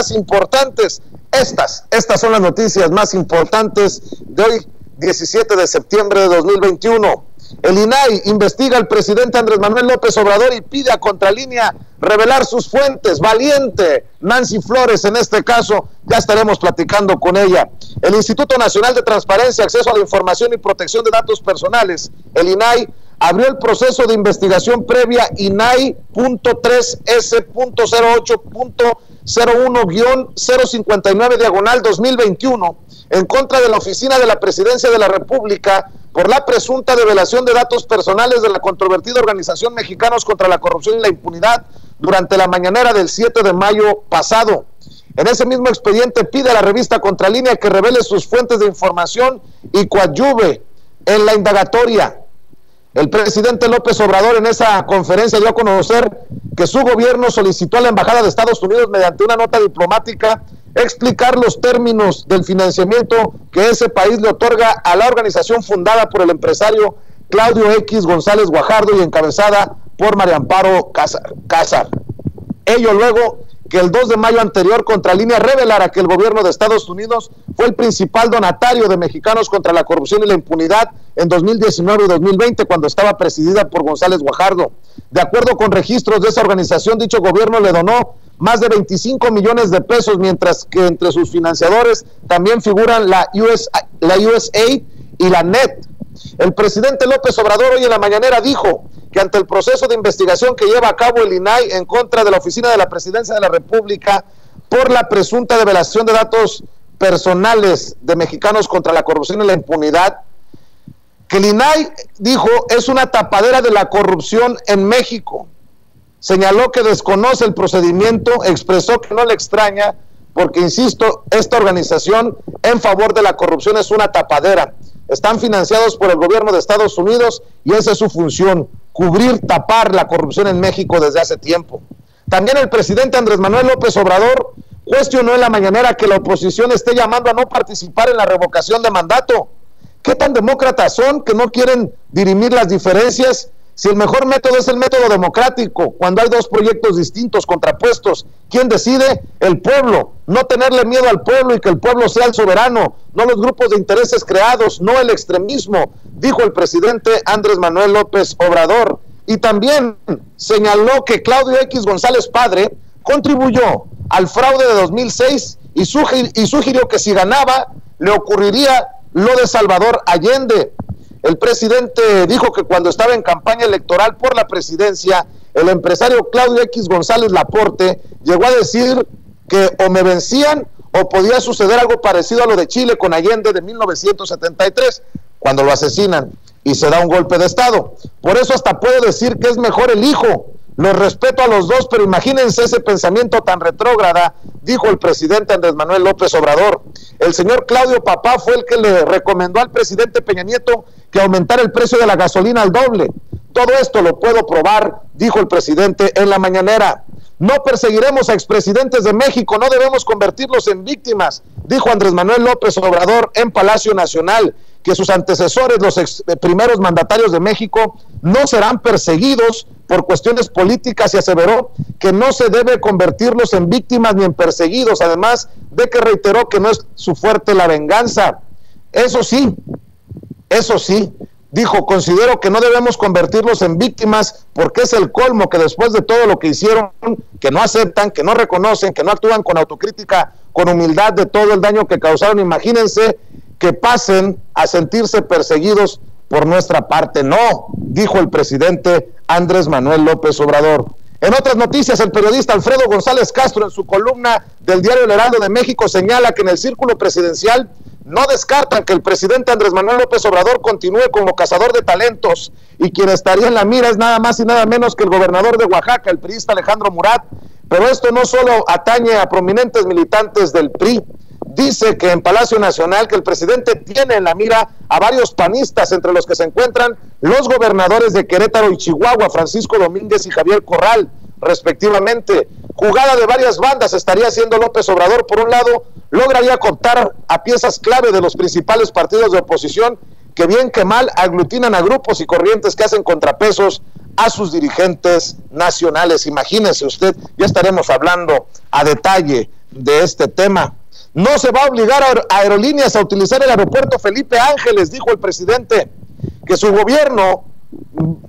más importantes. Estas son las noticias más importantes de hoy, 17 de septiembre de 2021. El INAI investiga al presidente Andrés Manuel López Obrador y pide a Contralínea revelar sus fuentes. Valiente Nancy Flores en este caso, ya estaremos platicando con ella. El Instituto Nacional de Transparencia, Acceso a la Información y Protección de Datos Personales, el INAI, abrió el proceso de investigación previa INAI.3S.08.01-059/2021 en contra de la Oficina de la Presidencia de la República por la presunta develación de datos personales de la controvertida organización Mexicanos contra la Corrupción y la Impunidad durante la mañanera del 7 de mayo pasado. En ese mismo expediente pide a la revista Contralínea que revele sus fuentes de información y coadyuve en la indagatoria. El presidente López Obrador en esa conferencia dio a conocer que su gobierno solicitó a la Embajada de Estados Unidos mediante una nota diplomática explicar los términos del financiamiento que ese país le otorga a la organización fundada por el empresario Claudio X González Guajardo y encabezada por María Amparo Cázar. Ello luego que el 2 de mayo anterior Contralínea revelara que el gobierno de Estados Unidos fue el principal donatario de Mexicanos contra la Corrupción y la Impunidad en 2019 y 2020, cuando estaba presidida por González Guajardo. De acuerdo con registros de esa organización, dicho gobierno le donó más de 25 millones de pesos, mientras que entre sus financiadores también figuran la USAID y la NET. El presidente López Obrador hoy en la mañanera dijo que ante el proceso de investigación que lleva a cabo el INAI en contra de la Oficina de la Presidencia de la República por la presunta develación de datos personales de Mexicanos contra la Corrupción y la Impunidad, que el INAI, dijo, es una tapadera de la corrupción en México. Señaló que desconoce el procedimiento, expresó que no le extraña, porque, insisto, esta organización en favor de la corrupción es una tapadera. Están financiados por el gobierno de Estados Unidos y esa es su función, cubrir, tapar la corrupción en México desde hace tiempo. También el presidente Andrés Manuel López Obrador cuestionó en la mañanera que la oposición esté llamando a no participar en la revocación de mandato. ¿Qué tan demócratas son que no quieren dirimir las diferencias? Si el mejor método es el método democrático, cuando hay dos proyectos distintos, contrapuestos, ¿quién decide? El pueblo. No tenerle miedo al pueblo y que el pueblo sea el soberano, no los grupos de intereses creados, no el extremismo, dijo el presidente Andrés Manuel López Obrador. Y también señaló que Claudio X González padre contribuyó al fraude de 2006 y sugirió que si ganaba le ocurriría lo de Salvador Allende. El presidente dijo que cuando estaba en campaña electoral por la presidencia, el empresario Claudio X González Laporte llegó a decir que o me vencían o podía suceder algo parecido a lo de Chile con Allende de 1973, cuando lo asesinan y se da un golpe de Estado. Por eso hasta puedo decir que es mejor el hijo. Los respeto a los dos, pero imagínense ese pensamiento tan retrógrada, dijo el presidente Andrés Manuel López Obrador. El señor Claudio Papá fue el que le recomendó al presidente Peña Nieto que aumentara el precio de la gasolina al doble. Todo esto lo puedo probar, dijo el presidente en la mañanera. No perseguiremos a expresidentes de México, no debemos convertirlos en víctimas, dijo Andrés Manuel López Obrador en Palacio Nacional, que sus antecesores, los primeros mandatarios de México, no serán perseguidos por cuestiones políticas y aseveró que no se debe convertirlos en víctimas ni en perseguidos, además de que reiteró que no es su fuerte la venganza. Eso sí, dijo, considero que no debemos convertirlos en víctimas porque es el colmo que después de todo lo que hicieron, que no aceptan, que no reconocen, que no actúan con autocrítica, con humildad de todo el daño que causaron. Imagínense que pasen a sentirse perseguidos por nuestra parte. No, dijo el presidente Andrés Manuel López Obrador. En otras noticias, el periodista Alfredo González Castro, en su columna del diario El Heraldo de México, señala que en el círculo presidencial no descartan que el presidente Andrés Manuel López Obrador continúe como cazador de talentos, y quien estaría en la mira es nada más y nada menos que el gobernador de Oaxaca, el priista Alejandro Murat. Pero esto no solo atañe a prominentes militantes del PRI. Dice que en Palacio Nacional que el presidente tiene en la mira a varios panistas, entre los que se encuentran los gobernadores de Querétaro y Chihuahua, Francisco Domínguez y Javier Corral, respectivamente. Jugada de varias bandas estaría haciendo López Obrador. Por un lado, lograría cooptar a piezas clave de los principales partidos de oposición que bien que mal aglutinan a grupos y corrientes que hacen contrapesos a sus dirigentes nacionales. Imagínese usted, ya estaremos hablando a detalle de este tema. No se va a obligar a aerolíneas a utilizar el aeropuerto Felipe Ángeles, dijo el presidente, que su gobierno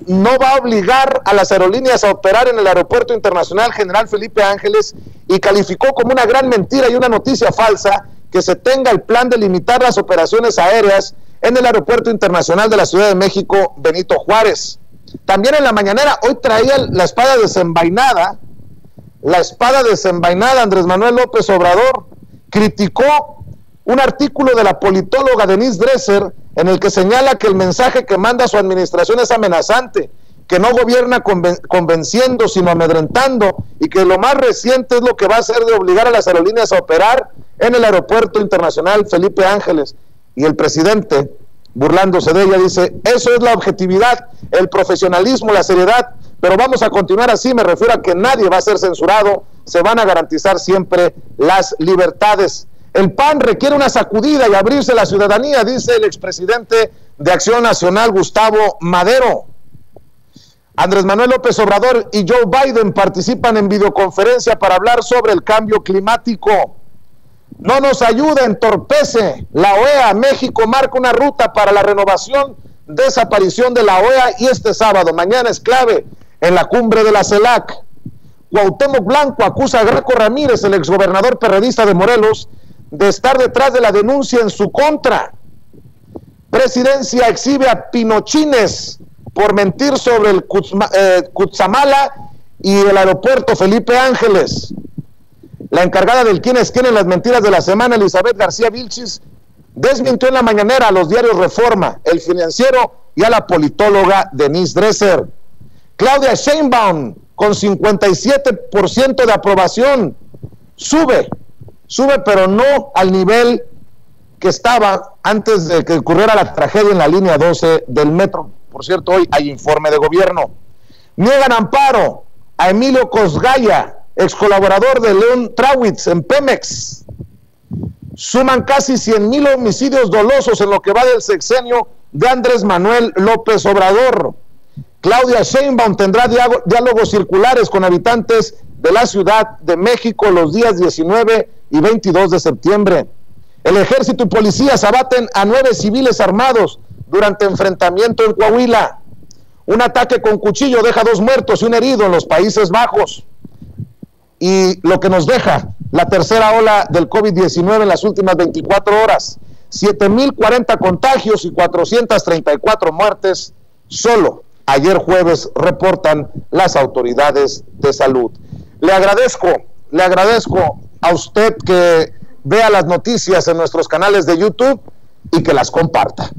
no va a obligar a las aerolíneas a operar en el Aeropuerto Internacional General Felipe Ángeles, y calificó como una gran mentira y una noticia falsa que se tenga el plan de limitar las operaciones aéreas en el Aeropuerto Internacional de la Ciudad de México, Benito Juárez. También en la mañanera, hoy traía la espada desenvainada, Andrés Manuel López Obrador criticó un artículo de la politóloga Denise Dresser en el que señala que el mensaje que manda su administración es amenazante, que no gobierna convenciendo sino amedrentando, y que lo más reciente es lo que va a hacer de obligar a las aerolíneas a operar en el Aeropuerto Internacional Felipe Ángeles. Y el presidente, burlándose de ella, dice: eso es la objetividad, el profesionalismo, la seriedad, pero vamos a continuar así. Me refiero a que nadie va a ser censurado, se van a garantizar siempre las libertades. El PAN requiere una sacudida y abrirse la ciudadanía, dice el expresidente de Acción Nacional, Gustavo Madero. Andrés Manuel López Obrador y Joe Biden participan en videoconferencia para hablar sobre el cambio climático. No nos ayuda, entorpece. La OEA, México marca una ruta para la renovación, desaparición de la OEA, y este sábado, mañana, es clave en la cumbre de la CELAC. Cuauhtémoc Blanco acusa a Graco Ramírez, el exgobernador perredista de Morelos, de estar detrás de la denuncia en su contra. Presidencia exhibe a pinochines por mentir sobre el Cutzamala y el aeropuerto Felipe Ángeles. La encargada del quién es quién en las mentiras de la semana, Elizabeth García Vilchis, desmintió en la mañanera a los diarios Reforma, El Financiero y a la politóloga Denise Dresser. Claudia Sheinbaum, con 57% de aprobación, sube, pero no al nivel que estaba antes de que ocurriera la tragedia en la línea 12 del metro. Por cierto, hoy hay informe de gobierno. Niegan amparo a Emilio Cosgaya, ex colaborador de León Trawitz en Pemex. Suman casi 100,000 homicidios dolosos en lo que va del sexenio de Andrés Manuel López Obrador. Claudia Sheinbaum tendrá diálogos circulares con habitantes de la Ciudad de México los días 19 y 22 de septiembre. El ejército y policías abaten a 9 civiles armados durante enfrentamiento en Coahuila. Un ataque con cuchillo deja 2 muertos y 1 herido en los Países Bajos. Y lo que nos deja la tercera ola del COVID-19 en las últimas 24 horas. 7,040 contagios y 434 muertes solo ayer jueves, reportan las autoridades de salud. Le agradezco a usted que vea las noticias en nuestros canales de YouTube y que las comparta.